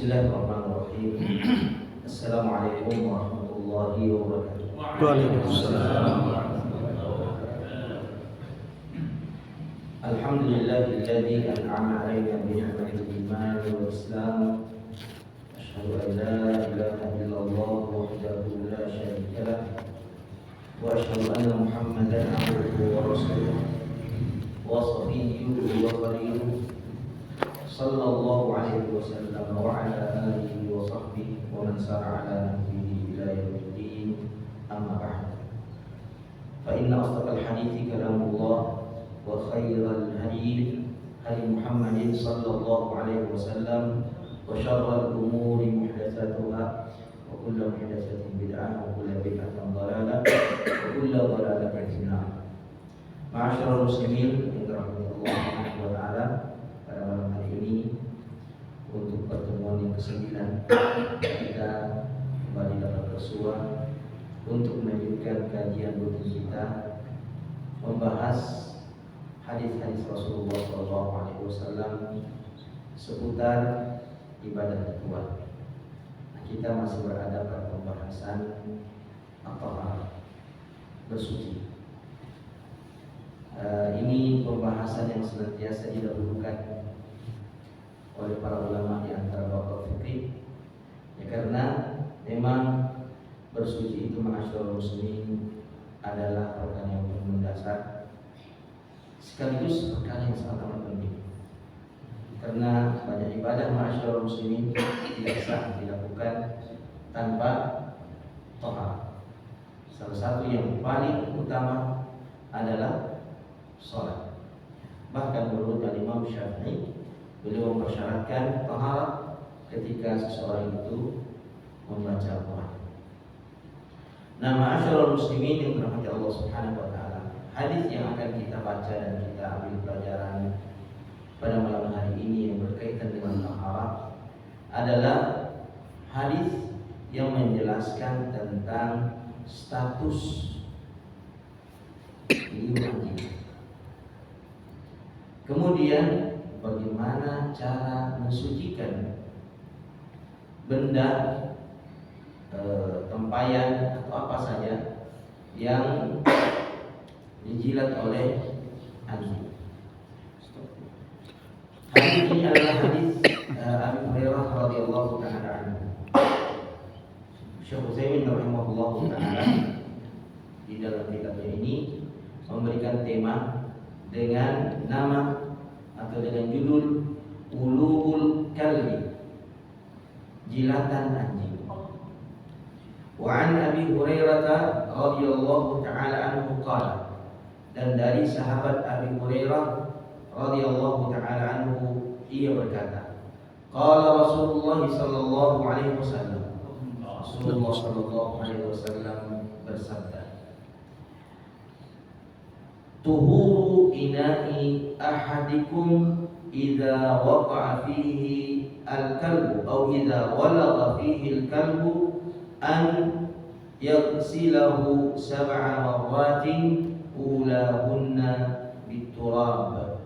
Bismillahirrahmanirrahim. Assalamualaikum warahmatullahi wabarakatuh. Waalaikumsalam. Alhamdulillahilladzi an'ama 'alaina bi ni'matil iman wal islam. Asyhadu an la ilaha illallah wahdahu la syarika lah wa asyhadu anna Muhammadan 'abduhu wa rasuluh wa shafiyyuhu wa khaliluhu sallallahu alaihi wasallam wa ala alihi wa sahbihi wa man sara ala nahjihi ila yaumiddin. Amma ba'd. Fa inna asdaqal hadithi kalamullah wa khairal hadi hadi Muhammadin sallallahu alaihi wasallam wa syarrul umuri muhdatsatuha wa kullu muhdatsatin bid'ah wa kullu bid'atin dhalalah wa kullu dhalalatin finnar. Ma'asyiral muslimin yang dirahmati Allah Subhanahu wa taala, pada malam hari ini untuk pertemuan yang ke-9 kita kembali dapat bersua untuk melanjutkan kajian rutin kita membahas hadis-hadis Rasulullah SAW seputar ibadah ritual. Kita masih berada pada pembahasan at-taharah, bersuci. Ini pembahasan yang senantiasa didahulukan oleh para ulama di antara bab fikih, ya, karena memang bersuci itu ma'asyiral muslimin adalah perkara yang mendasar sekaligus perkara yang sangat penting, karena banyak ibadah ma'asyiral muslimin tidak sah dilakukan tanpa taharah. Salah satu yang paling utama adalah sholat. Bahkan menurut Imam Syafi'i, beliau mempersyaratkan taharah ketika seseorang itu membaca Al-Quran. Nah, ma'asyiral muslimin yang dirahmati Allah Subhanahu wa taala, hadis yang akan kita baca dan kita ambil pelajaran pada malam hari ini yang berkaitan dengan taharah adalah hadis yang menjelaskan tentang status liur. Kemudian bagaimana cara mensucikan benda tempayan atau apa saja yang dijilat oleh anjing. Hadis ini adalah hadis Abu Hurairah radhiyallahu taala anhu. Syekh Utsaimin rahimahullahu taala di dalam kitabnya ini memberikan tema dengan nama atau dengan judul Uluul Kalbi, jilatan anjing. Wa an Abi Hurairah radhiyallahu taala anhu qala, dan dari sahabat Abi Hurairah radhiyallahu taala anhu ia berkata, qala Rasulullah sallallahu alaihi wasallam, Rasulullah sallallahu alaihi wasallam bersabda, tuhuru ina'i ahadikum idza waqa'a fihi al-kalbu aw idza walagha fihi al-kalbu an yaghsilahu sab'a marratin ulahunna biturab.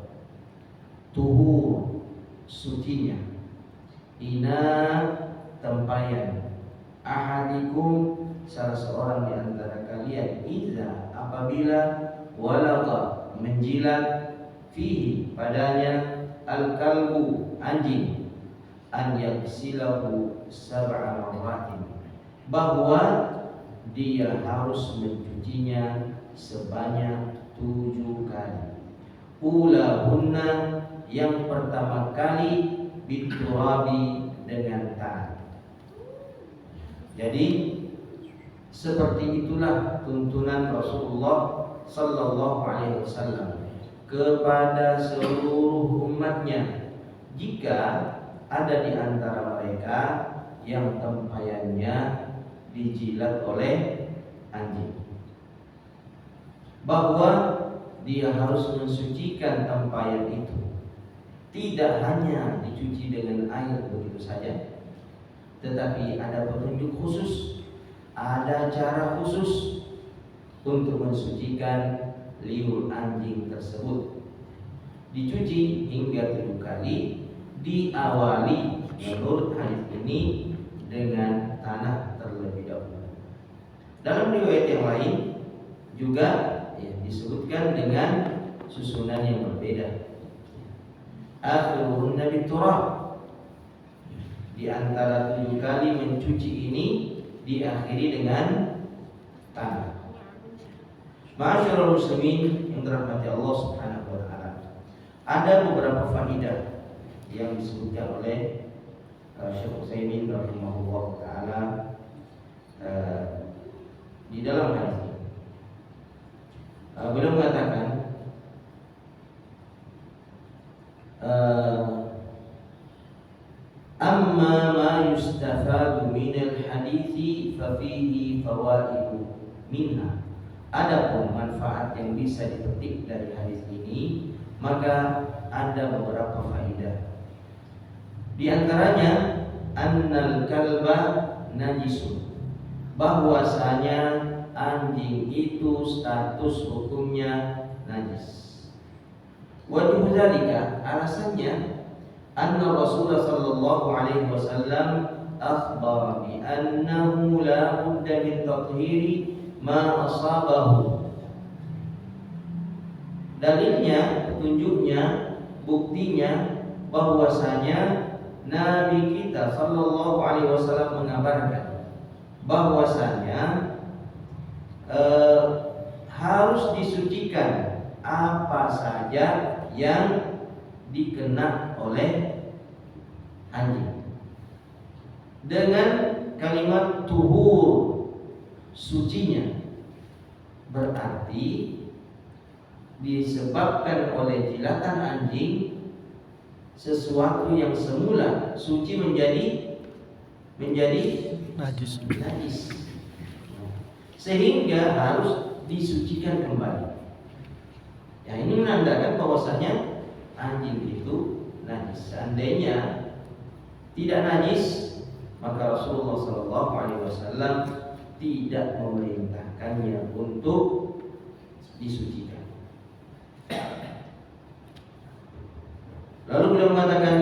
Tuhur, sucinya, ina, tempayan, ahadikum, salah seorang di antara kalian, idza, apabila walagha, menjilat, fihi, padanya, al-kalbu, anjing, an yaghsilahu sab'a marratin, bahwa dia harus mencucinya sebanyak 7 kali. Ulahunna, yang pertama kali, biturabi, dengan tanah. Jadi seperti itulah tuntunan Rasulullah sallallahu alaihi wasallam kepada seluruh umatnya. Jika ada di antara mereka yang tempayannya dijilat oleh anjing, bahwa dia harus mensucikan tempayan itu. Tidak hanya dicuci dengan air begitu saja, tetapi ada petunjuk khusus, ada cara khusus untuk mensucikan liur anjing tersebut. Dicuci hingga 7 kali, diawali menurut hadis ini dengan tanah terlebih dahulu. Dalam riwayat yang lain juga disebutkan dengan susunan yang berbeda. Akhiruhunna biturab. Di antara 7 kali mencuci ini diakhiri dengan tanah. Ma'asyiral muslimin yang dirahmati Allah Subhanahu wa taala. Ada beberapa faedah yang disebutkan oleh Syekh Utsaimin rahimahullah taala di dalam hadis ini. Beliau mengatakan amma ma yustafadu min al-hadithi fa fihi fawaidu minha. Adapun manfaat yang bisa dipetik dari hadis ini, maka ada beberapa faedah. Di antaranya annal kalba najisun, bahwasanya anjing itu status hukumnya najis. Wajib dzalika, alasannya anna Rasulullah sallallahu alaihi wasallam akhbara bi annahu la budda min tathhiri ma asabahu. Dalilnya, petunjuknya, buktinya bahwasanya Nabi kita sallallahu alaihi wasallam mengabarkan bahwasanya harus disucikan apa saja yang dikena oleh anjing dengan kalimat tuhur, sucinya. Berarti disebabkan oleh jilatan anjing sesuatu yang semula suci menjadi najis. Sehingga harus disucikan kembali. Ya, ini menandakan bahwasanya anjing itu najis. Seandainya tidak najis, maka Rasulullah SAW tidak memerintahkannya untuk disucikan. Lalu beliau mengatakan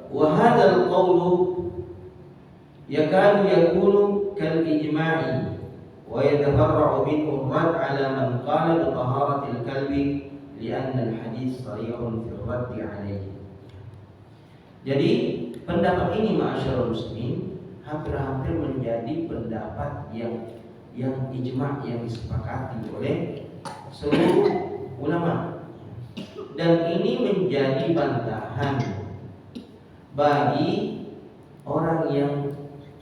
wa hadzal qawlu yakadu yakunu kal ijma'i wa yatafarra'u minhu ar-rad 'ala man qala bi taharatil kalbi li'anna al-hadits sharihun fi ar-radd 'alayhi. Jadi pendapat ini ma'asyiral muslimin hampir-hampir menjadi pendapat yang ijma', yang disepakati oleh seluruh ulama, dan ini menjadi bantahan bagi orang yang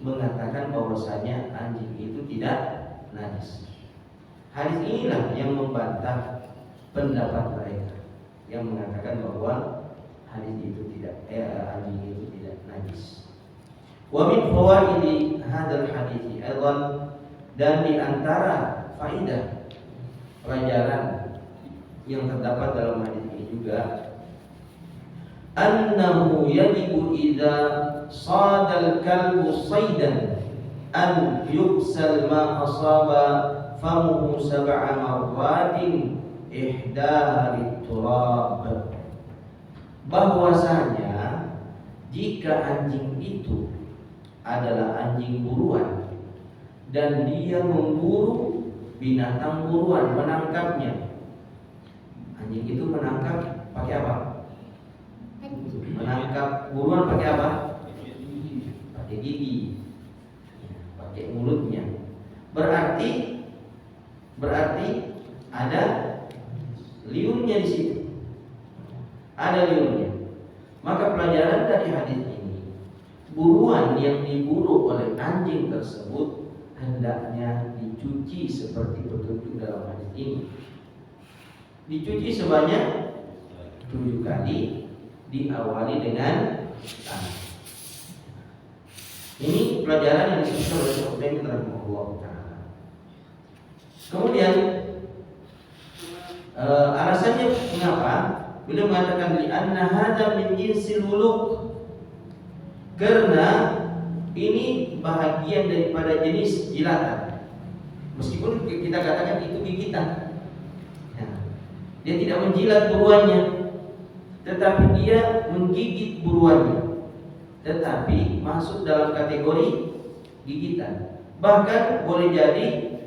mengatakan bahwasanya anjing itu tidak najis. Hadis inilah yang membantah pendapat mereka yang mengatakan bahwa hadis itu anjing itu tidak najis. Wa min fawaidi hadzal hadits aidan, dan di antara faedah pelajaran yang terdapat dalam hadis ini juga annahu yajibu idza sadal kalbu saydan an yuksal ma asaba famuhu sab'a marratin ihdaha liturab. Bahwasanya jika anjing itu adalah anjing buruan dan dia memburu binatang buruan, menangkapnya. Anjing itu menangkap pakai apa? Menangkap buruan pakai apa? Pakai gigi, pakai mulutnya. Berarti ada liurnya di situ. Ada liurnya. Maka pelajaran dari hadis ini, buruan yang diburu oleh anjing tersebut hendaknya dicuci seperti petunjuk dalam hadis ini. Dicuci sebanyak 7 kali, diawali dengan tanah. Ini pelajaran yang disebutkan oleh Syekh Utsaimin rahimahullah taala. Kemudian alasannya mengapa? Beliau mengatakan li anna hadza min jinsil wuluk. Karena ini bahagian daripada jenis jilatan. Meskipun kita katakan itu gigitan. Di Dia tidak menjilat buruannya, tetapi dia menggigit buruannya, tetapi masuk dalam kategori gigitan. Bahkan boleh jadi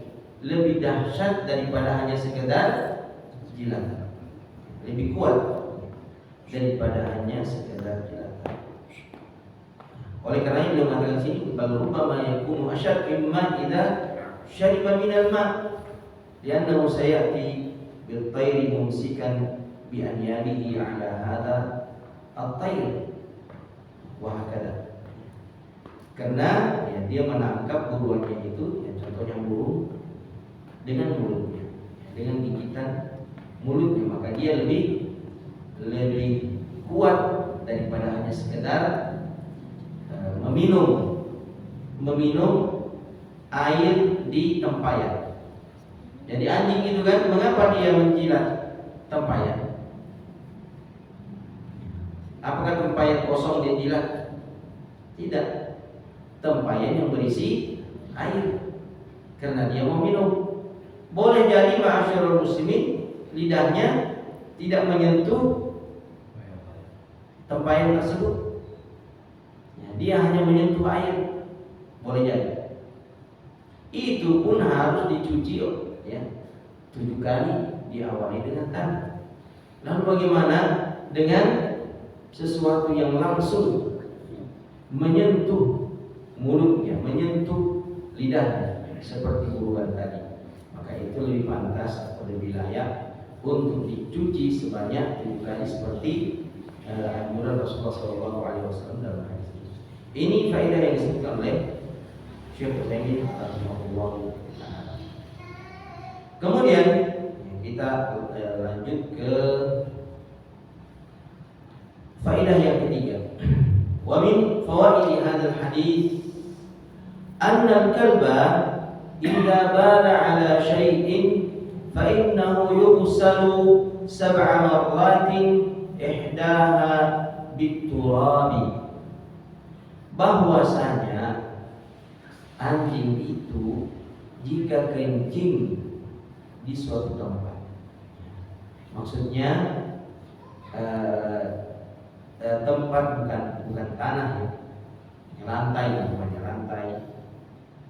lebih dahsyat daripada hanya sekedar jilat, lebih kuat daripada hanya sekedar jilatan. Oleh karena itu mengatakan sini, bal rubbama yakunu asyad mimma idza syariba minal ma', li'annahu sayati bil tayri mumsikan bi anyanihi ala hadha at-tayr wa hakada. Karena ya, dia menangkap buruannya itu, ya, contohnya burung, dengan mulutnya, ya, dengan gigitan mulutnya, maka dia lebih kuat daripada hanya sekedar meminum air di tempayan. Jadi anjing itu kan, mengapa dia menjilat tempayan? Apakah tempayan kosong dia jilat? Tidak. Tempayan yang berisi air, karena dia mau minum. Boleh jadi ma'asyiral muslimin, lidahnya tidak menyentuh tempayan tersebut, ya, dia hanya menyentuh air, boleh jadi. Itu pun harus dicuci, ya, 7 kali, diawali dengan tangan. Lalu bagaimana dengan sesuatu yang langsung menyentuh mulutnya, menyentuh lidahnya, seperti buruan tadi? Maka itu lebih pantas atau lebih layak untuk dicuci sebanyak 7 kali seperti anjuran Rasulullah SAW dalam hadis ini. Ini faedah yang disebutkan oleh Syekh Utsaimin rahimahullah taala. Kemudian kita lanjut ke faedah yang ketiga. Wa min fawaid hadzal hadis anna al-kalba idza bala ala syai'in fa innahu yughsalu 7 marratin ihdaha biturabi. Bahwasanya anjing itu jika kencing di suatu tempat, maksudnya tempat bukan tanah, ya, lantai, namanya lantai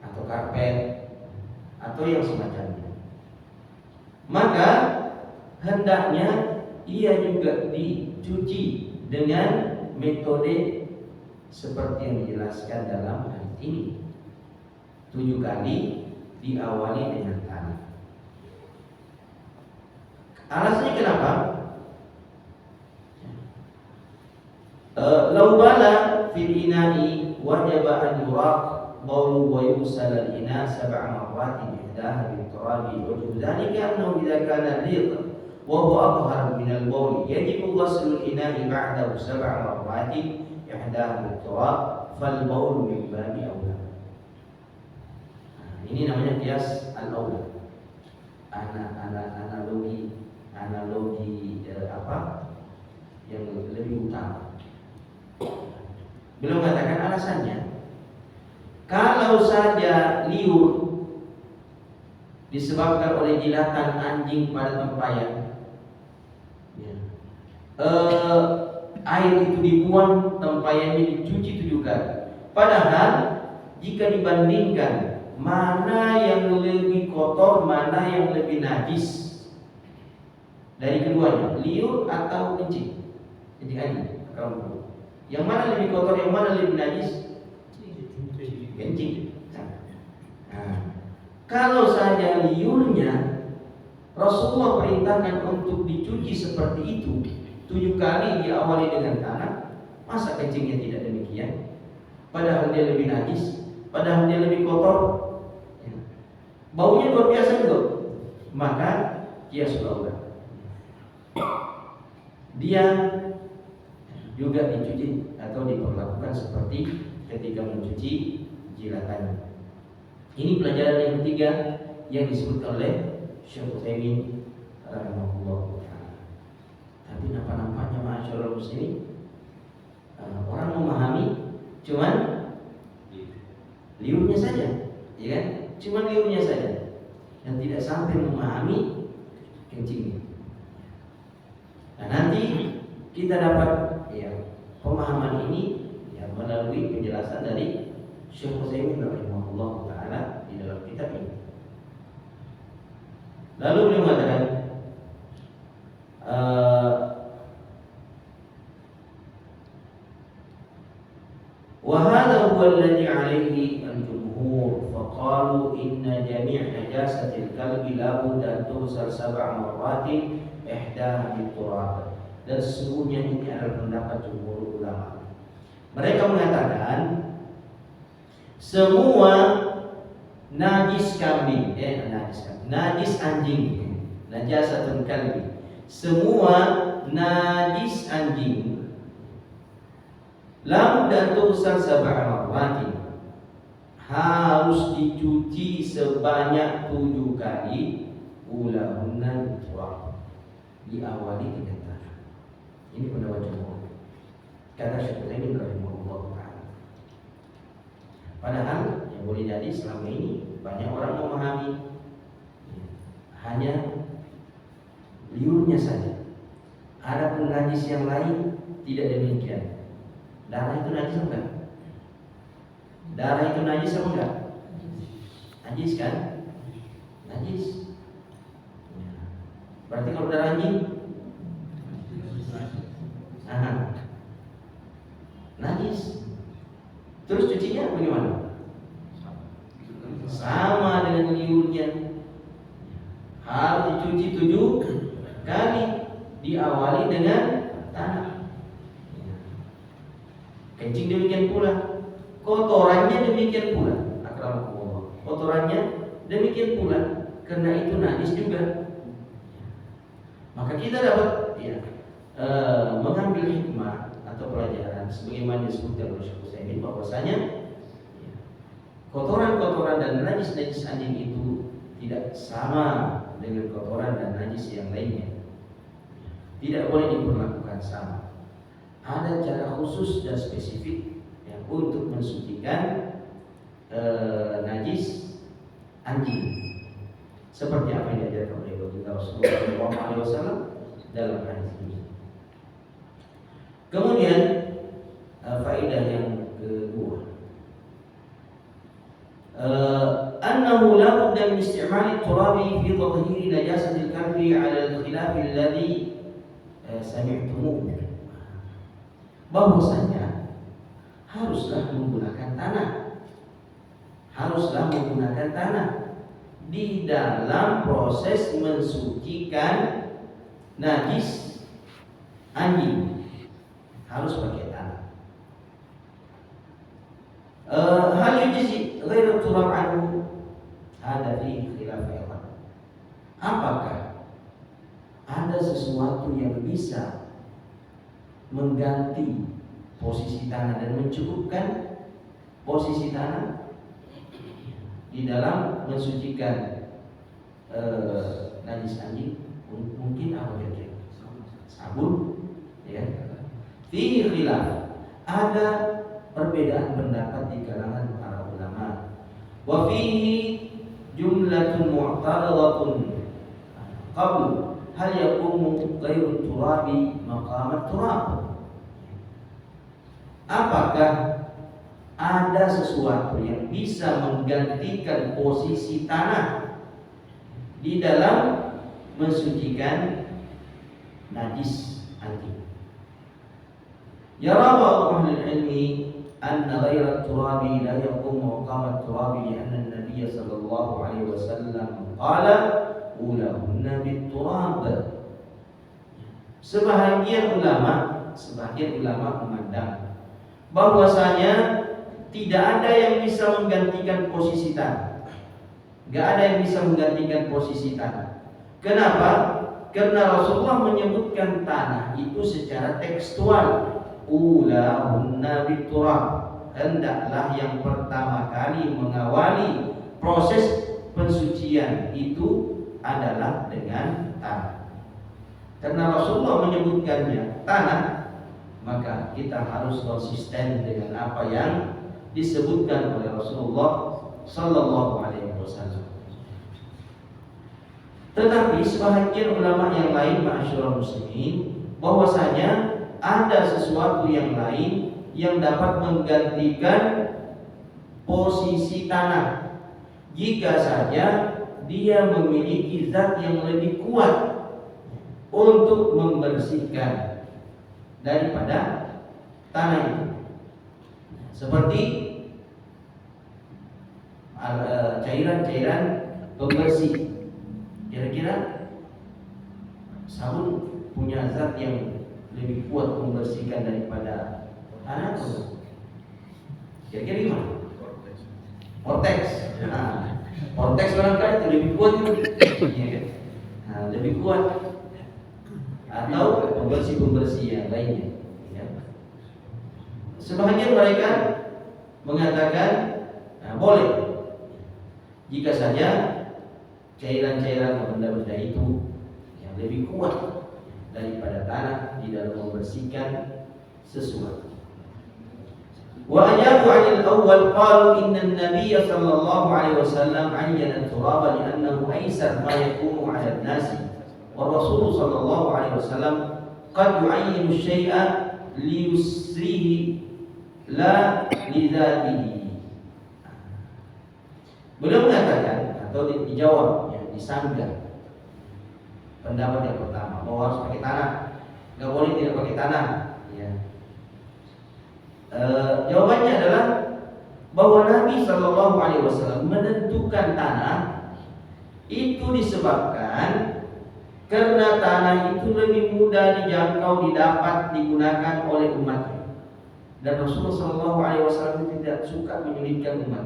atau karpet atau yang semacamnya, maka hendaknya ia juga dicuci dengan metode seperti yang dijelaskan dalam hadis ini. 7 kali diawali dengan tanah. Alasannya kenapa? Lau bala fil ina'i wajaba an yuraq bawlu wa yusal al-ina 7 marratin ihdaha bil turabi wa dzalika annahu idza kana liq wa huwa athhar min al-bawl yajibu ghusl al-ina'i ba'dahu 7 marratin ihdaha bil turab fal bawl min babi aula. Ini namanya qiyas al-aula. Analogi yang lebih utama. Belum katakan alasannya. Kalau saja liur disebabkan oleh jilatan anjing pada tempayan, ya, air itu dibuang, tempayannya dicuci 7 kali. Padahal jika dibandingkan mana yang lebih kotor, mana yang lebih najis dari keduanya, liur atau kencing, jadi anjing, kalau yang mana lebih kotor, yang mana lebih najis? Kencing. Nah, kalau saja liurnya Rasulullah perintahkan untuk dicuci seperti itu, 7 kali diawali dengan tanah, masa kencingnya tidak demikian? Padahal dia lebih najis, padahal dia lebih kotor, ya. Baunya luar biasa juga. Maka dia sudah dia juga dicuci atau diperlakukan seperti ketika mencuci jilatannya. Ini pelajaran yang ketiga yang disebutkan oleh Syekh Utsaimin rahimahullah taala. Tapi nampaknya ma'asyiral muslimin, orang memahami cuman liurnya saja, ya kan? Cuman liurnya saja, dan tidak sampai memahami kencingnya. Kita dapat pemahaman ini melalui penjelasan dari Syekh Utsaimin rahimahullah taala di dalam kitab ini. Lalu beliau mengatakan wa hadha huwa alladhi alayhi al-jumhur faqalu inna jami' najasatil kalbi la budda an tughsal 7 marratin ihdaha bit-turab. Dan sesungguhnya ini adalah pendapat jumhur ulama. Mereka mengatakan semua najis kambing, najis anjing, najasatun kalbi. Semua najis anjing la budda tughsal 7 marratin, harus dicuci sebanyak 7 kali, ulahunna biturab, diawali dengan tanah. Ini pendapat jumhur. Kata Syekh Utsaimin rahimahullah taala. Padahal yang boleh jadi selama ini banyak orang memahami hanya liurnya saja. Ada pun najis yang lain tidak demikian. Darah itu najis enggak? Darah itu najis atau enggak? Najis kan? Najis. Berarti kalau darah anjing najis. Terus cucinya bagaimana? Sama dengan liurnya, harus dicuci 7 kali, diawali dengan tanah. Kencing demikian pula, kotorannya demikian pula. Akramakumullah, kotorannya demikian pula, karena itu najis juga. Maka kita dapat mengambil hikmah atau pelajaran sebagaimana disebutkan oleh Syekh Utsaimin bahwasanya kotoran-kotoran dan najis-najis anjing itu tidak sama dengan kotoran dan najis yang lainnya. Tidak boleh diperlakukan sama. Ada cara khusus dan spesifik untuk mensucikan najis anjing. Seperti apa yang diajarkan oleh Rasulullah SAW dalam hadis ini. Kemudian faedah yang kedua, annahu la budda min isti'mal at-turabi fi tadhhir najasat al-kalbi 'ala al-khilaf alladhi sami'tumuh. Bahwasanya haruslah menggunakan tanah di dalam proses mensucikan najis anjing. Harus pakai tanah. Hal yujzi ghairu turab anhu, ada fi khilaf ayat. Apakah ada sesuatu yang bisa mengganti posisi tanah dan mencukupkan posisi tanah di dalam mensucikan najis anjing? Mungkin apa kira-kira? Sabun, ya. Fi khilaf, ada perbedaan pendapat di kalangan para ulama. Wa fihi jumlatun mu'taradatun qabl hal yaqumu ghairu turabi maqamat turab. Apakah ada sesuatu yang bisa menggantikan posisi tanah di dalam mensucikan najis anjing? Yara ba'd ahli al-ilmi anna ghayra at-turabi la yaqumu maqam at-turabi li'anna an-nabiy sallallahu alaihi wasallam qala ulahunna bit-turab. Sebahagian ulama memandang bahwasanya tidak ada yang bisa menggantikan posisi tanah. Enggak ada yang bisa menggantikan posisi tanah. Kenapa? Karena Rasulullah menyebutkan tanah itu secara tekstual. Ulahunna biturab, hendaklah yang pertama kali mengawali proses pensucian itu adalah dengan tanah. Karena Rasulullah menyebutkannya tanah, maka kita harus konsisten dengan apa yang disebutkan oleh Rasulullah Sallallahu Alaihi Wasallam. Tetapi sebahagian ulama yang lain, ma'asyiral muslimin, bahwasanya ada sesuatu yang lain yang dapat menggantikan posisi tanah jika saja dia memiliki zat yang lebih kuat untuk membersihkan daripada tanah itu, seperti cairan-cairan pembersih. Kira-kira sabun punya zat yang lebih kuat membersihkan daripada tanah itu? Kira-kira gimana? Vortex. Vortex barangkali itu lebih kuat itu, ya kan? Lebih kuat, atau pembersih-pembersih yang lainnya. Ya. Sebahagian mereka mengatakan boleh jika saja cairan-cairan benda-benda itu yang lebih kuat daripada tanah di dalam membersihkan sesuatu. Wa ajabu 'anil awwal qalu inna an-nabiy sallallahu alaihi wasallam 'ayyana at-turaba li'annahu aysar ma yakunu 'ala an-nasi wa rasul sallallahu alaihi wasallam qad yu'ayyinu syai'a li yusrihi la li dzatihi. Beliau mengatakan atau dijawab, disanggah pendapat yang pertama bahwa harus pakai tanah, nggak boleh tidak pakai tanah. Ya. Jawabannya adalah bahwa Nabi Shallallahu Alaihi Wasallam menentukan tanah itu disebabkan karena tanah itu lebih mudah dijangkau, didapat, digunakan oleh umatnya. Dan Rasulullah Shallallahu Alaihi Wasallam tidak suka menyulitkan umat.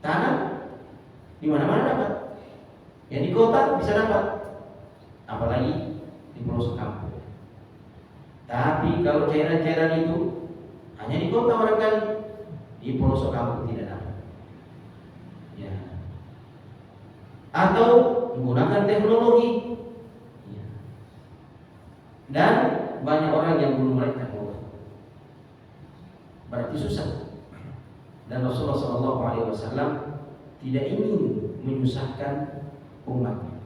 Tanah di mana-mana dapat, yang di kota bisa dapat, apalagi di pelosok kampung. Tapi kalau cairan-cairan itu hanya di kota barangkali, di pelosok kampung tidak dapat. Ya. Atau menggunakan teknologi. Ya. Dan banyak orang yang belum melek teknologi, berarti susah. Dan Rasulullah SAW tidak ingin menyusahkan umatnya.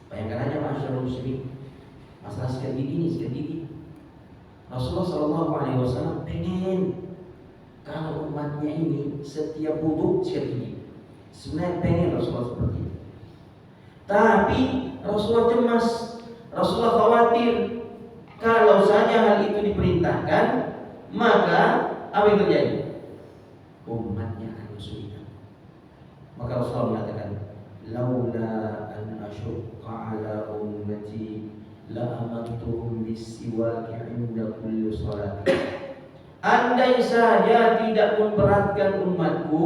Bayangkan aja masyarakat muslim, masalah sikat gigi. Rasulullah SAW pengen kalau umatnya ini setiap wudu sikat gigi. Sebenarnya pengen Rasulullah seperti itu. Tapi Rasulullah cemas, Rasulullah khawatir kalau saja hal itu diperintahkan, maka apa yang terjadi? Umatnya akan kesulitan. Maka Rasulullah mengatakan, laula an asyqa ala ummati la amartuhum bis-siwak 'inda kulli shalat. Andai saja tidak memberatkan umatku,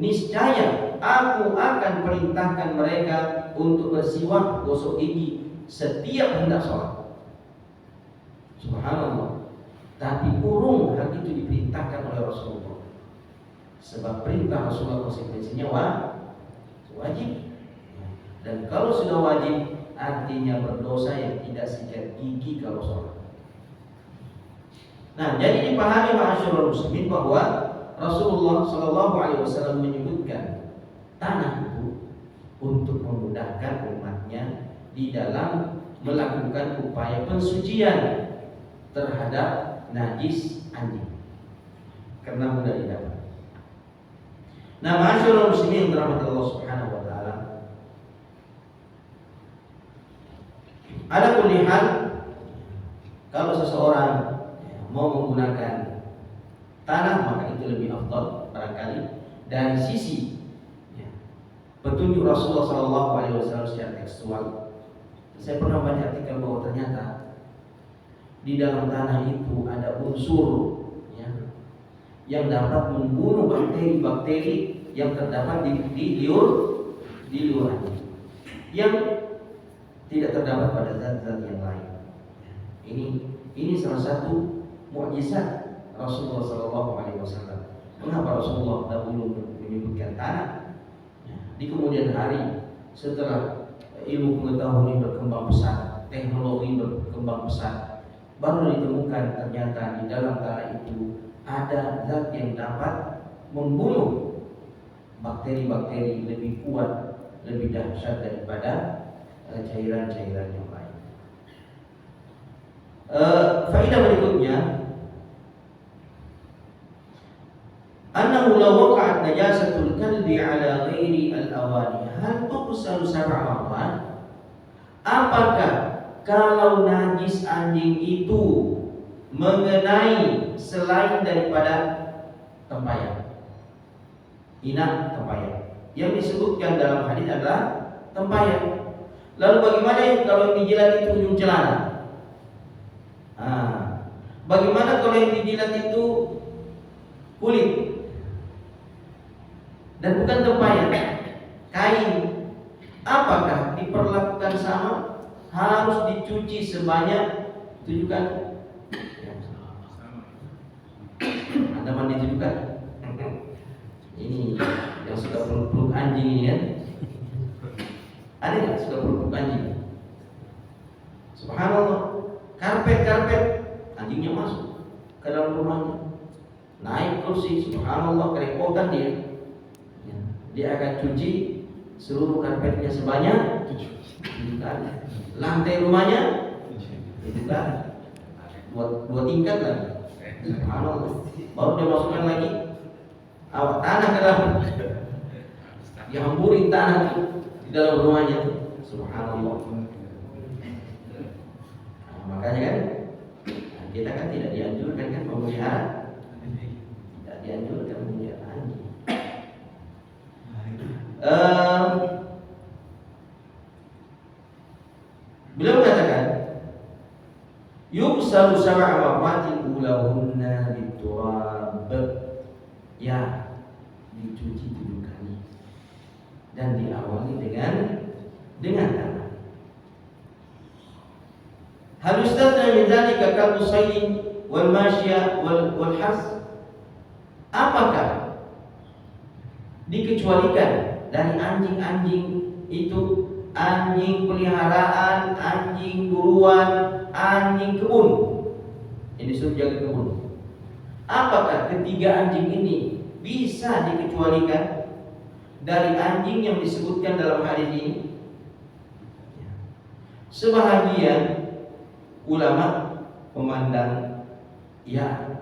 niscaya aku akan perintahkan mereka untuk bersiwak, gosok gigi setiap hendak sholat. Subhanallah. Tapi urung hal itu diperintahkan oleh Rasulullah. Sebab perintah Rasulullah konsekuensinya wajib. Dan kalau sudah wajib, artinya berdosa yang tidak sikat gigi kalau sholat. Nah, jadi dipahami ma'asyiral muslimin bahwa Rasulullah SAW menyebutkan tanah itu untuk memudahkan umatnya di dalam melakukan upaya pensucian terhadap najis anjing, karena mudah didapat. Nah, ma'asyiral muslimin rahmat Allah Subhanahu wa taala. Ala kulli hal, kalau seseorang mau menggunakan tanah maka itu lebih afdal barangkali dari sisi petunjuk Rasulullah SAW secara tekstual. Saya pernah baca artikel bahwa ternyata di dalam tanah itu ada unsur yang dapat membunuh bakteri-bakteri yang terdapat di liur yang tidak terdapat pada zat-zat yang lain. Ini salah satu mukjizat Rasulullah SAW. Mengapa Rasulullah dahulu menyebutkan tanah? Di kemudian hari setelah ilmu pengetahuan ini berkembang pesat, teknologi berkembang pesat, baru ditemukan ternyata di dalam tanah itu ada zat yang dapat membunuh bakteri-bakteri lebih kuat, lebih dahsyat daripada cairan-cairan yang lain. Faedah berikutnya, annahu law waqa'at najasatul kalbi ala ghairi al-awani hal tuqsalu sab'a marrat. Apakah kalau najis anjing itu mengenai selain daripada tempayan, inak tempayan, yang disebutkan dalam hadis adalah tempayan. Lalu bagaimana kalau yang dijilat itu ujung celana? Bagaimana kalau yang dijilat itu kulit dan bukan tempayan, kain? Apakah diperlakukan sama? Harus dicuci sebanyak 7 kali? Anda mandi 7 kali? Ini yang suka peluk-peluk anjing ini kan? Ada nggak suka peluk-peluk anjing? Subhanallah, karpet anjingnya masuk ke dalam rumahnya, naik kursi, subhanallah, kerepotan dia. Dia akan cuci seluruh karpetnya sebanyak 7 kali. Lantai rumahnya itu kan 2 tingkat lagi. Subhanallah. Baru dia masukkan lagi tanah ke dalam, dia hamburin tanah di dalam rumahnya. Subhanallah. Makanya kan kita kan tidak dianjurkan kan memelihara, tidak dianjurkan memelihara anjing. Beliau mengatakan yuksalu sab'a marratin ulahunna biturab, ya dicuci 7 kali dan diawali dengan tanah. Hal yustadna min dzalika kalbu saydin wal masya wal has. Apakah dikecualikan dari anjing-anjing itu, anjing peliharaan, anjing buruan, anjing kebun, ini suruh jaga kebun? Apakah ketiga anjing ini bisa dikecualikan dari anjing yang disebutkan dalam hadis ini? Sebahagian ulama memandang ya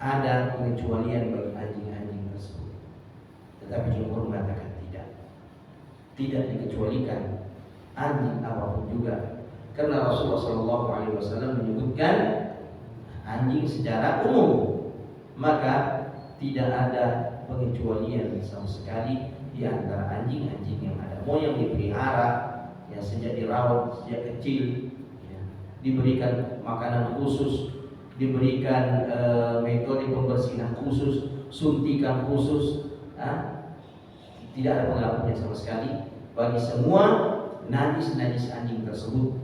ada pengecualian bagi anjing-anjing tersebut, tetapi jumhur mengatakan tidak dikecualikan anjing apapun juga, karena Rasulullah SAW menyebutkan anjing secara umum, maka tidak ada pengecualian sama sekali di antara anjing-anjing yang ada, mau yang dipelihara ya sejak dirawat sejak kecil, ya, diberikan makanan khusus, diberikan metode pembersihan khusus, suntikan khusus, tidak ada pengaruhnya sama sekali. Bagi semua najis anjing tersebut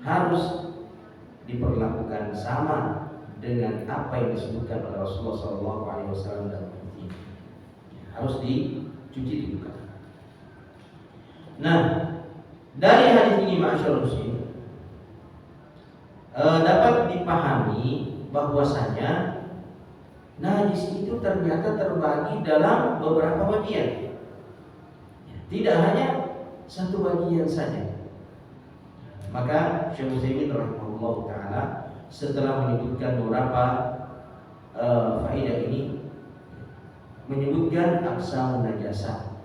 harus diperlakukan sama dengan apa yang disebutkan oleh Rasulullah SAW dalam hadis ini. Harus dicuci 7 kali. Nah, dari hadis ini ma'asyarul muslimin, dapat dipahami bahwasanya najis itu ternyata terbagi dalam beberapa bagian. Tidak hanya satu bagian saja. Maka Syekh Utsaimin rahimahullah taala setelah menyebutkan beberapa faedah ini, menyebutkan aqsamun najasah,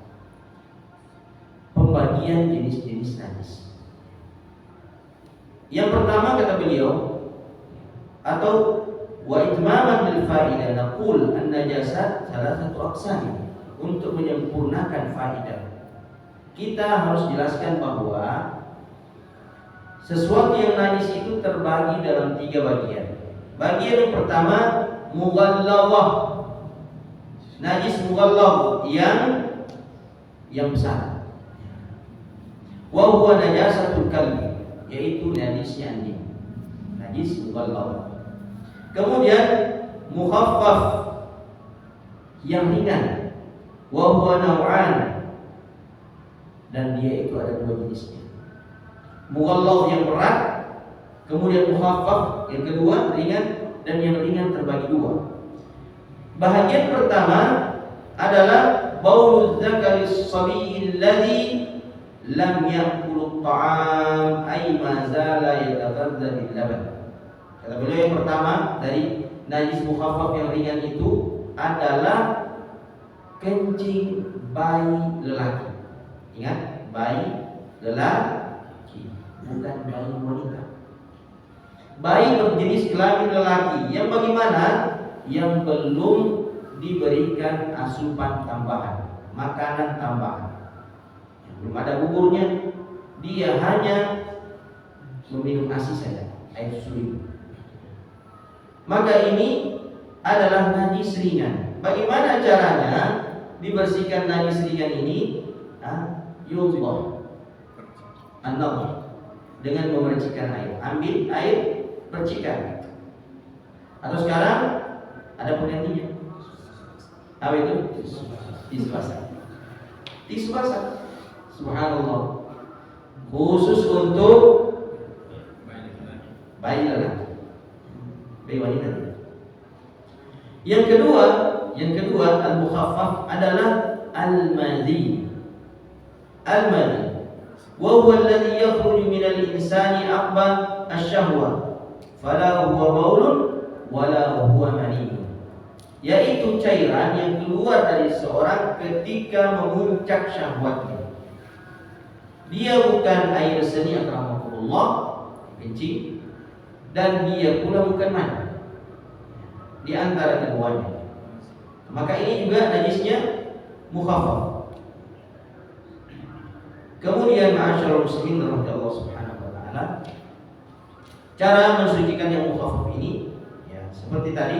pembagian jenis-jenis najis. Yang pertama kata beliau, atau wa itmaman lil faedah naqul an-najasat salah satu aqsam, untuk menyempurnakan faedah kita harus jelaskan bahwa sesuatu yang najis itu terbagi dalam 3 bagian. Bagian yang pertama mughallawah, najis mughalladh yang besar. Wa huwa najasatul kalbi, yaitu najisnya anjing, najis mughalladh. Kemudian mukhaffaf, yang ringan. Wa huwa naw'an, dan dia itu ada 2 jenisnya. Mughalladh yang berat, kemudian mukhaffaf yang kedua ringan, dan yang ringan terbagi 2. Bahagian pertama adalah bauluz zakari as-sabiy alladhi lam ya'kul at-ta'am ay ma zala yataghadha bil laban. Kata beliau yang pertama dari najis mukhaffaf yang ringan itu adalah kencing bayi lelaki. Ingat, bayi lelaki, bukan bayi wanita. Bayi berjenis kelamin lelaki yang bagaimana? Yang belum diberikan asupan tambahan, makanan tambahan, yang belum ada buburnya, dia hanya meminum ASI saja, air susu. Maka ini adalah najis ringan. Bagaimana caranya dibersihkan najis ringan ini? Yullah an-nadhr, dengan memercikkan air. Ambil air, percikan. Atau sekarang ada penggantinya. Apa itu? Tisu basah. Tisu basah. Subhanallah. Khusus untuk bayi lelaki. Bayi wanita. Yang kedua al-mukhaffaf adalah al-madhi. Al-madhi wa huwa alladhi yakhruju min al-insani aqba asy-syahwa fala huwa baulun wala huwa mani, yaitu cairan yang keluar dari seorang ketika memuncak syahwatnya. Dia bukan air seni akramakumullah, kencing, dan dia pula bukan mani. Di antara keduanya. Maka ini juga najisnya mukhaffaf. Kemudian ma'asyiral muslimin radhiyallahu subhanahu wa ta'ala, cara mensucikan yang mukhaffaf ini ya seperti tadi,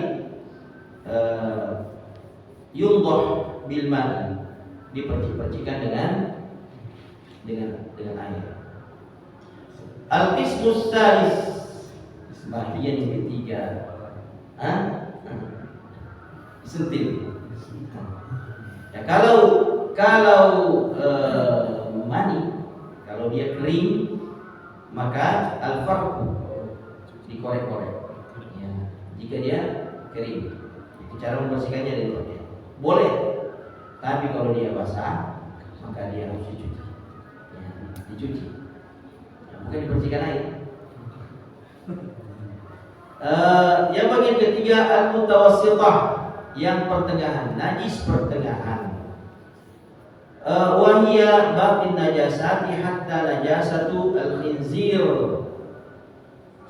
yunḍah bil ma'i, dipercik-percikan dengan air. Al-qismus tsalis, bagian yang ketiga, sentil. Ya, kalau mani, kalau dia kering, maka al-farqu, dikorek-korek. Ya, jika dia kering, itu cara membersihkannya dari luarnya. Boleh, tapi kalau dia basah, maka dia harus dicuci. Ya, dicuci. Ya, bukan dibersihkan air. Yang bagian ketiga al-mutawassithah, yang pertengahan, najis pertengahan. Wahia baqin najasati hatta najasatu al-khinzir.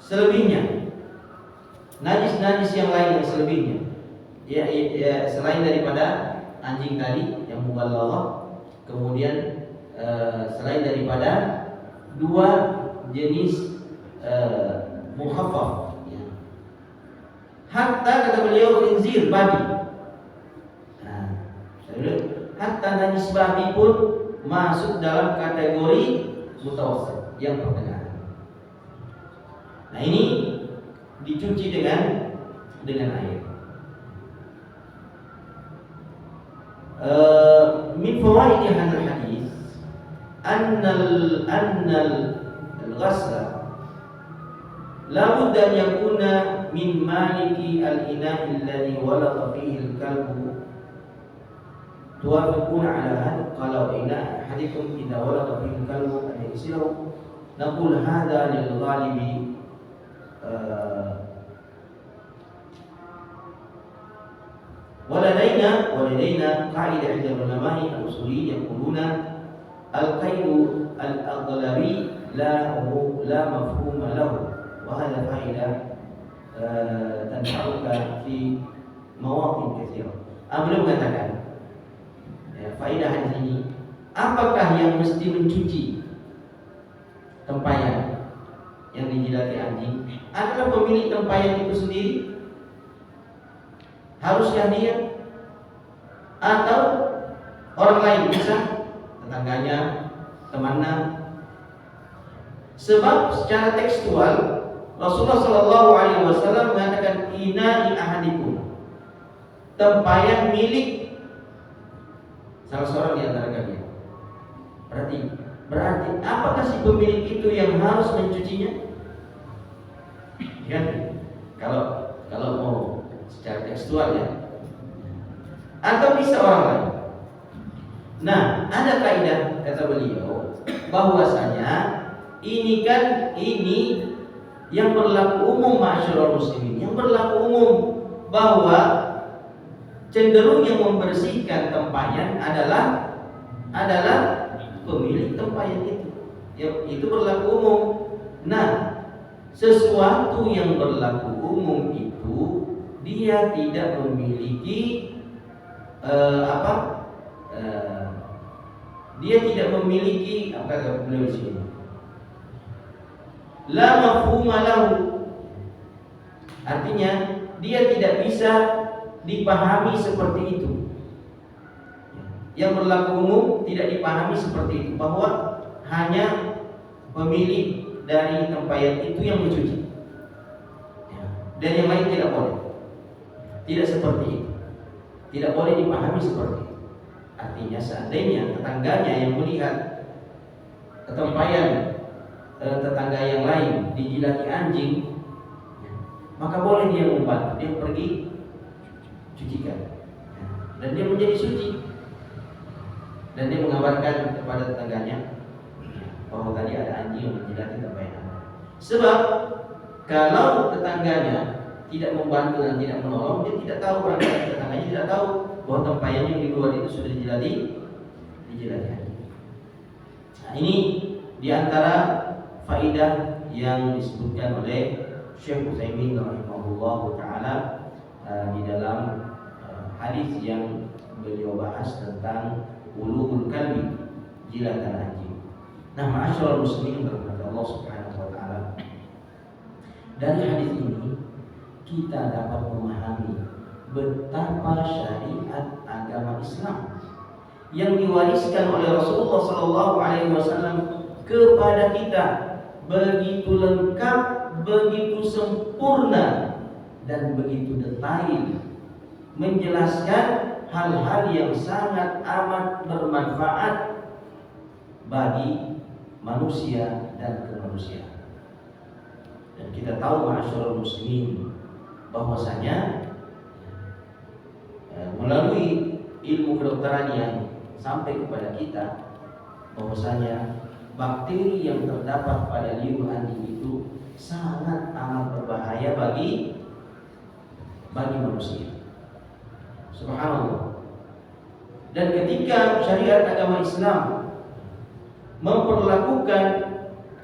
Selebihnya, najis-najis yang lain yang selebihnya, ya selain daripada anjing tadi yang mughalladhah, kemudian selain daripada dua jenis mukhaffaf, ya. Hatta kata beliau khinzir, babi. Hatta najis babi pun masuk dalam kategori mutawassit, yang pertengahan. Nah, ini dicuci dengan air. Min fawaid hadis hadis annal al-ghasla la budda an yakuna min maliki al-ina'i alladhi walagha fihi al-kalbu. توافقون على هذا؟ قالوا إن أحدكم إذا ولد فيه الكلب أن يغسله. نقول هذا للغالب ولدينا قاعدة عند العلماء الأصوليين يقولون القيد الأغلبي لا مفهوم له، وهذا فائدة تنفعك في مواطن كثيرة. Beliau mengatakan, faedah hadis ini, apakah yang mesti mencuci tempayan yang dijilati anjing adalah pemilik tempayan itu sendiri? Haruskah dia? Atau orang lain, bisa tetangganya, temannya? Sebab secara tekstual Rasulullah SAW mengatakan ina'i ahadikum, tempayan milik salah seorang di antara kalian. Berarti apakah si pemilik itu yang harus mencucinya? Kan? Kalau mau secara tekstual ya. Atau bisa orang lain. Nah, ada kaidah kata beliau bahwasanya ini yang berlaku umum ma'asyiral muslimin, yang berlaku umum bahwa cenderung yang membersihkan tempayan adalah pemilik tempayan itu. Itu berlaku umum. Nah, sesuatu yang berlaku umum itu dia tidak memiliki dia tidak memiliki apa kata beliau di sini? La mafhuma lahu. Artinya dia tidak bisa dipahami seperti itu. Yang berlaku umum tidak dipahami seperti itu, bahwa hanya pemilik dari tempayan itu yang mencuci, dan yang lain tidak boleh. Tidak seperti itu. Tidak boleh dipahami seperti itu. Artinya seandainya tetangganya yang melihat tempayan tetangga yang lain dijilati anjing, maka boleh dia membantu, dia pergi cucikan, dan dia menjadi suci, dan dia mengabarkan kepada tetangganya bahwa tadi ada anjing yang menjilati tempayan. Sebab kalau tetangganya tidak membantu dan tidak menolong, dia tidak tahu, barangkali tetangganya tidak tahu bahwa tempayan yang di luar itu sudah dijilati anjing. Nah, ini diantara faidah yang disebutkan oleh Syekh Utsaimin rahimahullah taala di dalam hadis yang beliau bahas tentang ulul kalbi, jilatan anjing. Nah, ma'asyiral muslimin rahimahullah Allah subhanahu wa taala, dari hadis ini kita dapat memahami betapa syariat agama Islam yang diwariskan oleh Rasulullah sallallahu alaihi wasallam kepada kita begitu lengkap, begitu sempurna, dan begitu detail, menjelaskan hal-hal yang sangat amat bermanfaat bagi manusia dan kemanusiaan. Dan kita tahu ma'asyiral muslimin bahwasanya melalui ilmu kedokteran yang sampai kepada kita bahwasanya bakteri yang terdapat pada liur anjing itu sangat amat berbahaya bagi manusia. Subhanallah. Dan ketika syariat agama Islam memperlakukan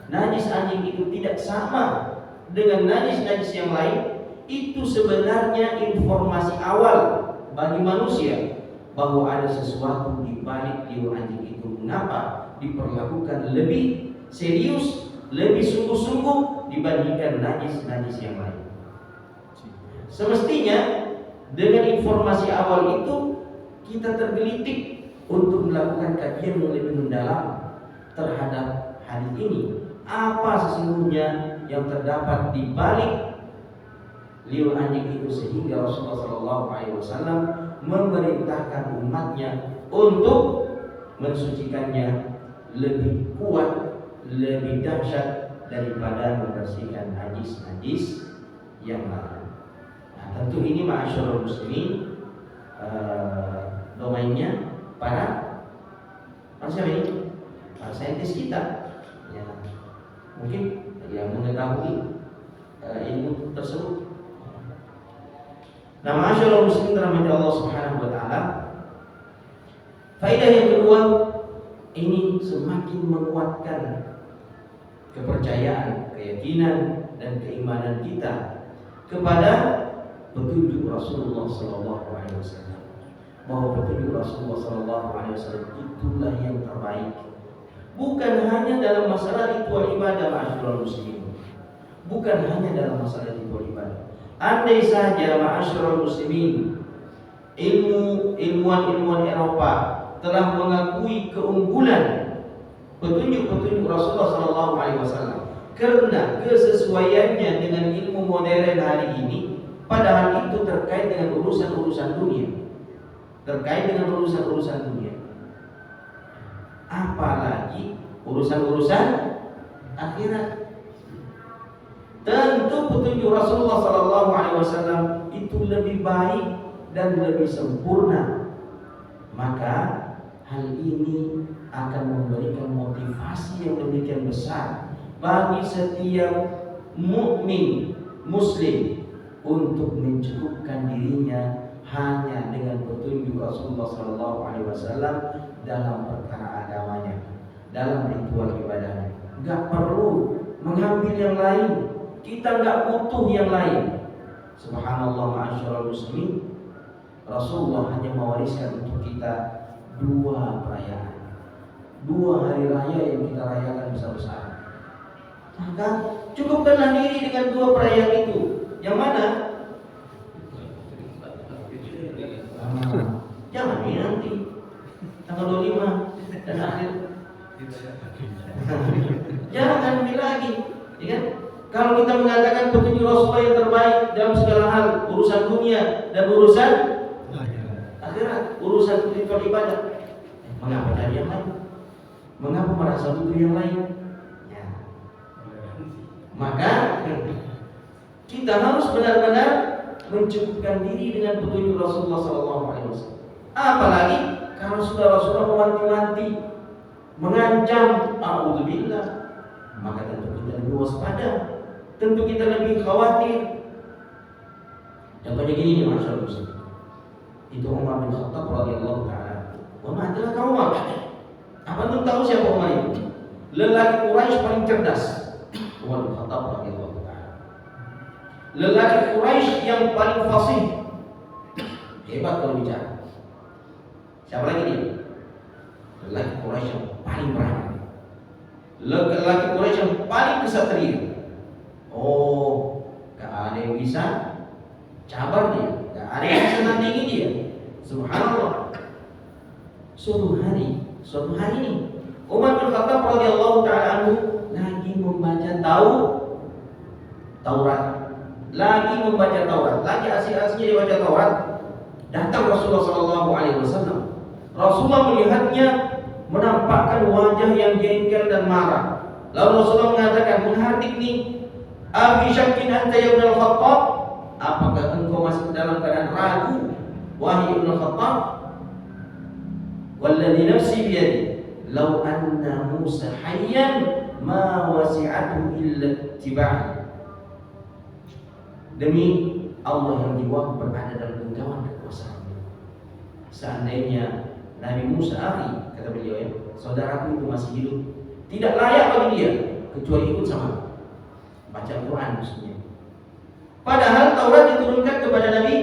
najis anjing itu tidak sama dengan najis-najis yang lain, itu sebenarnya informasi awal bagi manusia bahwa ada sesuatu di balik liur anjing itu. Mengapa diperlakukan lebih serius, lebih sungguh-sungguh dibandingkan najis-najis yang lain? Semestinya dengan informasi awal itu kita tergelitik untuk melakukan kajian yang lebih mendalam terhadap hadis ini. Apa sesungguhnya yang terdapat di balik liur anjing itu sehingga Rasulullah SAW memerintahkan umatnya untuk mensucikannya lebih kuat, lebih dahsyat daripada membersihkan najis-najis yang lain. Nah, tentu ini ma'asyiral muslimin domainnya para siapa ini? Para saintis kita, ya, mungkin yang mengetahui ilmu tersebut. Nah, ma'asyiral muslimin rahmati Allah subhanahu wa ta'ala, faedah yang kedua, ini semakin menguatkan kepercayaan, keyakinan, dan keimanan kita kepada petunjuk Rasulullah SAW, bahwa petunjuk Rasulullah SAW itulah yang terbaik. Bukan hanya dalam masalah ritual ibadah, ma'asyiral muslimin, bukan hanya dalam masalah ritual ibadah. Andai saja ma'asyiral muslimin ilmuwan Eropa telah mengakui keunggulan petunjuk-petunjuk Rasulullah SAW karena kesesuaiannya dengan ilmu modern hari ini, padahal itu terkait dengan urusan-urusan dunia, apalagi urusan-urusan akhirat. Tentu petunjuk Rasulullah SAW itu lebih baik dan lebih sempurna. Maka hal ini akan memberikan motivasi yang demikian besar bagi setiap mukmin muslim untuk mencukupkan dirinya hanya dengan petunjuk Rasulullah SAW dalam perkara agamanya, dalam ritual ibadahnya. Gak perlu mengambil yang lain, kita gak butuh yang lain. Subhanallah, ma'asyiral muslimin, Rasulullah hanya mewariskan untuk kita 2 perayaan, 2 hari raya yang kita rayakan besar-besaran. Maka cukupkanlah diri dengan 2 perayaan itu. Yang mana? Jangan ini nanti tanggal 25 dan akhir. Jangan ini lagi, ya kan? Kalau kita mengatakan petunjuk Rasulullah yang terbaik dalam segala hal, urusan dunia dan urusan akhirat, urusan ibadah, mengapa cari yang lain? Mengapa merasa butuh yang lain? Ya. Maka kita harus benar-benar mencukupkan diri dengan petunjuk Rasulullah SAW. Apalagi kalau sudah Rasulullah mewanti-wanti, mengancam, a'udzubillah, maka tentu kita lebih waspada, tentu kita lebih khawatir. Contohnya gini nih, masyaallah, itu Umar bin Khattab radhiyallahu taala. Umar adalah Umar. Apa antum tahu siapa Umar itu? Lelaki Quraisy paling cerdas. Umar bin Khattab radhiyallahu taala. Lelaki Quraisy yang paling fasih. Hebat kalau bicara. Siapa lagi dia? Lelaki Quraisy yang paling berani. Lelaki Quraisy yang paling kesatria. Oh, gak ada yang bisa cabar dia, gak ada yang bisa nandingi dia. Subhanallah. Suatu hari ini Umar bin Khattab radhiyallahu taala anhu lagi membaca Taurat. Lagi asik-asiknya dia baca Taurat. Datang Rasulullah SAW. Rasulullah melihatnya menampakkan wajah yang jengkel dan marah. Lalu Rasulullah mengatakan, "Menghardik nih, abi syakkin anta ya Ibnu Khattab? Apakah engkau masih dalam keadaan ragu, wahai Ibnu Khattab? Walladzi nafsi biyadi, law anna Musa hayyan ma wasi'atuhu illa ittiba'i." Demi Allah yang jiwaku berada dalam genggaman kekuasaan, seandainya Nabi Musa akhi, kata beliau ya, saudaraku itu masih hidup, tidak layak bagi dia kecuali ikut sama baca Al-Quran maksudnya. Padahal Taurat diturunkan kepada Nabi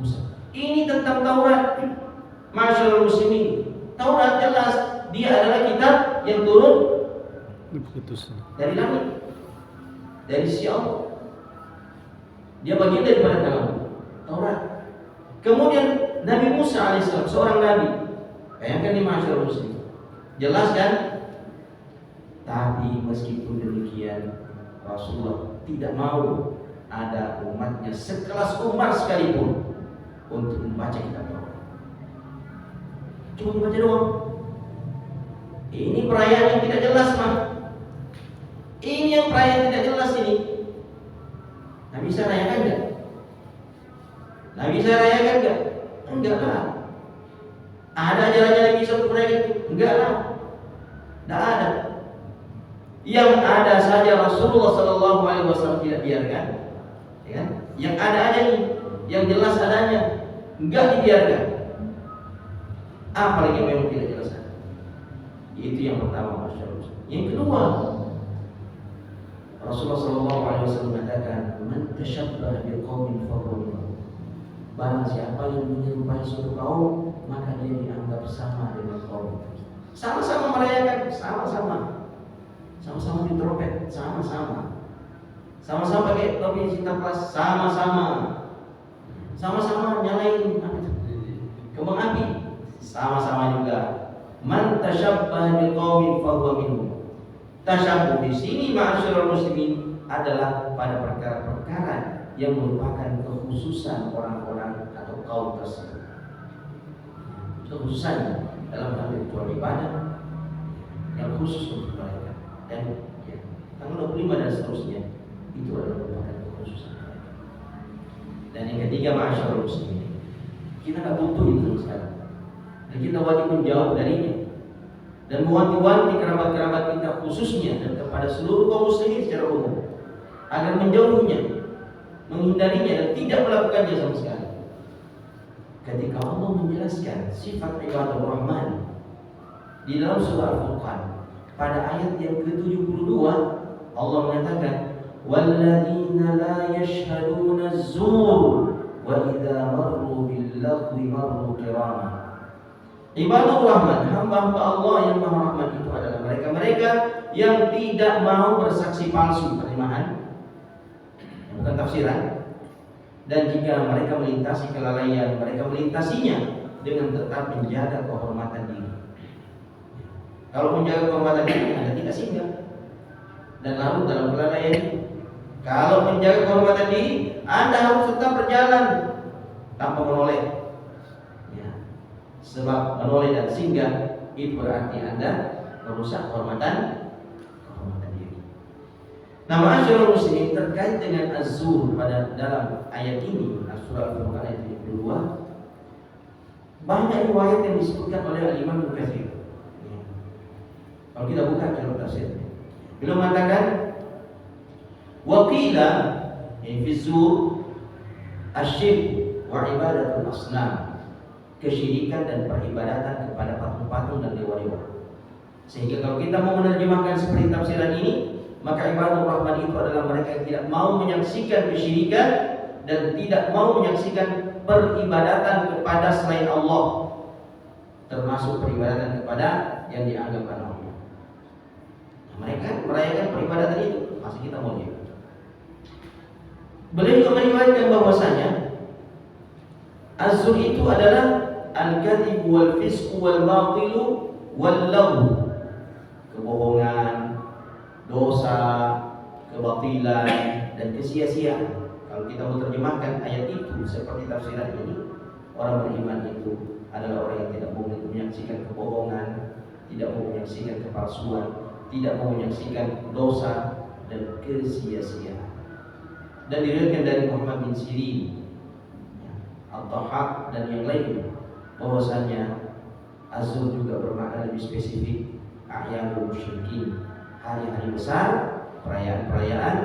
Musa. Ini tentang Taurat, masyaallah muslimin. Taurat jelas dia adalah kitab yang turun dari langit, dari sisi Allah. Dia bagian daripada kalam Taurat. Kemudian Nabi Musa alaihissalam seorang nabi. Bayangkan nih masyaallah muslim. Jelas kan? Tapi meskipun demikian, Rasulullah tidak mau ada umatnya sekelas Umar sekalipun untuk membaca kitab Taurat. Cuma dibaca doang. Ini perayaan yang tidak jelas, mah. Ini yang perayaan tidak jelas ini. Nah, bisa rayakan enggak? Nah, bisa rayakan enggak? Enggak lah. Ada ajarannya yang bisa untuk merayakan itu? Enggak lah. Enggak ada. Yang ada saja Rasulullah SAW tidak biarkan, ya kan? Yang ada aja nih, yang jelas adanya, enggak dibiarkan. Apalagi yang memang tidak jelas ada. Itu yang pertama, masyaallah. Yang kedua, Rasulullah SAW mengatakan, "Man tashabbaha biqaumin fahuwa minhum." Barang siapa yang menyerupai suatu kaum, maka dia dianggap sama dengan kaum. Sama-sama merayakan, sama-sama di trompet, sama-sama pakai topi sinterklas, sama-sama nyalain kembang api, sama-sama juga. Man tashabbaha biqaumin fahuwa minhum. Tasyabbuh di sini ma'asyiral muslimin adalah pada perkara-perkara yang merupakan kekhususan orang-orang atau kaum tersebut. Kekhususan dalam hal ritual ibadah yang khusus untuk mereka, dan ya, tanggal 25 dan seterusnya itu adalah merupakan kekhususan mereka. Dan yang ketiga, ma'asyiral muslimin, kita tak butuh itu sekarang, dan kita wajib menjauh darinya dan mewanti-wanti kerabat-kerabat kita khususnya dan kepada seluruh kaum muslimin secara umum. agar menjauhinya, menghindarinya dan tidak melakukannya sama sekali. Ketika Allah menjelaskan sifat ibadah Rahman di dalam surah Al-Furqan pada ayat yang ke-72, Allah mengatakan walladzina la yashhaduna az-zur wa idza marru bil-lagwi marru kirama. Ibadah Rahman, hamba-hamba Allah yang Maha Rahman itu adalah mereka-mereka yang tidak mau bersaksi palsu, terjemahan bukan tafsiran. Dan jika mereka melintasi kelalaian, mereka melintasinya dengan tetap menjaga kehormatan diri. Kalau menjaga kehormatan diri, Anda tidak singgah dan larut dalam kelalaian itu. Kalau menjaga kehormatan diri, Anda harus tetap berjalan tanpa menoleh. Ya. Sebab menoleh dan singgah itu berarti Anda merusak kehormatan diri. Nah, ma'asyiral muslimin, terkait dengan az-zur pada dalam ayat ini, surah Al-Furqan ayat 72, banyak riwayat yang disebutkan oleh Imam Ibnu Katsir. Kalau kita buka kitab tafsir, beliau mengatakan waqila fi zur asyirk wa ibadatul asnam, kesyirikan dan peribadatan kepada patung-patung dan dewa-dewa. Sehingga kalau kita mau menerjemahkan seperti tafsiran ini, maka ibadah Rahman itu adalah mereka yang tidak mau menyaksikan kesyirikan dan tidak mau menyaksikan peribadatan kepada selain Allah, termasuk peribadatan kepada yang dianggap Allah. Nah, mereka merayakan peribadatan itu, masih kita mau lihat. Beliau juga meriwayatkan bahwasanya az-zur itu adalah al-kadhib wal fisq wal batil wal lagw, kebohongan, dosa, kebatilan dan kesia-siaan. Kalau kita mau terjemahkan ayat itu seperti tafsiran ini, orang beriman itu adalah orang yang tidak mau menyaksikan kebohongan, tidak mau menyaksikan kepalsuan, tidak mau menyaksikan dosa dan kesia-siaan. Dan diriwayatkan dari Muhammad bin Sirin, Al-Dhahhak dan yang lainnya, bahwasanya az-zur juga bermakna lebih spesifik a'yadul musyrikin, hari-hari besar, perayaan-perayaan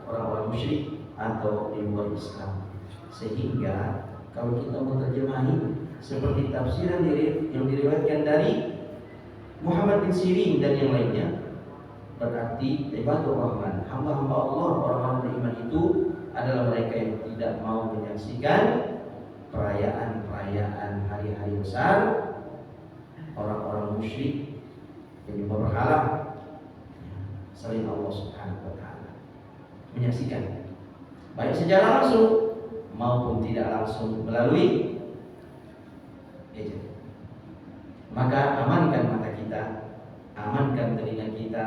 orang-orang musyrik atau di luar Islam. Sehingga kalau kita menerjemahi seperti tafsiran yang diriwayatkan dari Muhammad bin Sirin dan yang lainnya, berarti ibadur Rahman, hamba-hamba Allah, orang-orang beriman itu adalah mereka yang tidak mau menyaksikan perayaan-perayaan hari-hari besar orang-orang musyrik yang berhala selain Allah Subhanahu wa taala, menyaksikan baik secara langsung maupun tidak langsung melalui gadget. Maka amankan mata kita, amankan telinga kita,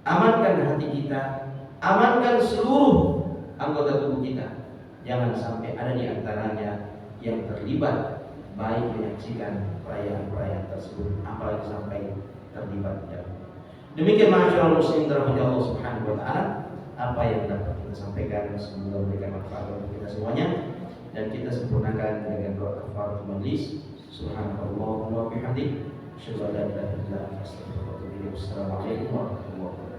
amankan hati kita, amankan seluruh anggota tubuh kita. Jangan sampai ada di antaranya yang terlibat baik menyaksikan perayaan-perayaan tersebut, apalagi sampai terlibat dalam. Demikian ma'asyiral muslimin dirahmati Allah Subhanahu wa taala, apa yang dapat kita sampaikan semoga memberikan manfaat untuk kita semuanya dan kita sempurnakan dengan doa kafaratul majlis. Subhanallah wa bihamdihi, asyhadu an la ilaha illa anta, astaghfiruka wa atubu ilaik. Wassalamualaikum warahmatullahi wabarakatuh.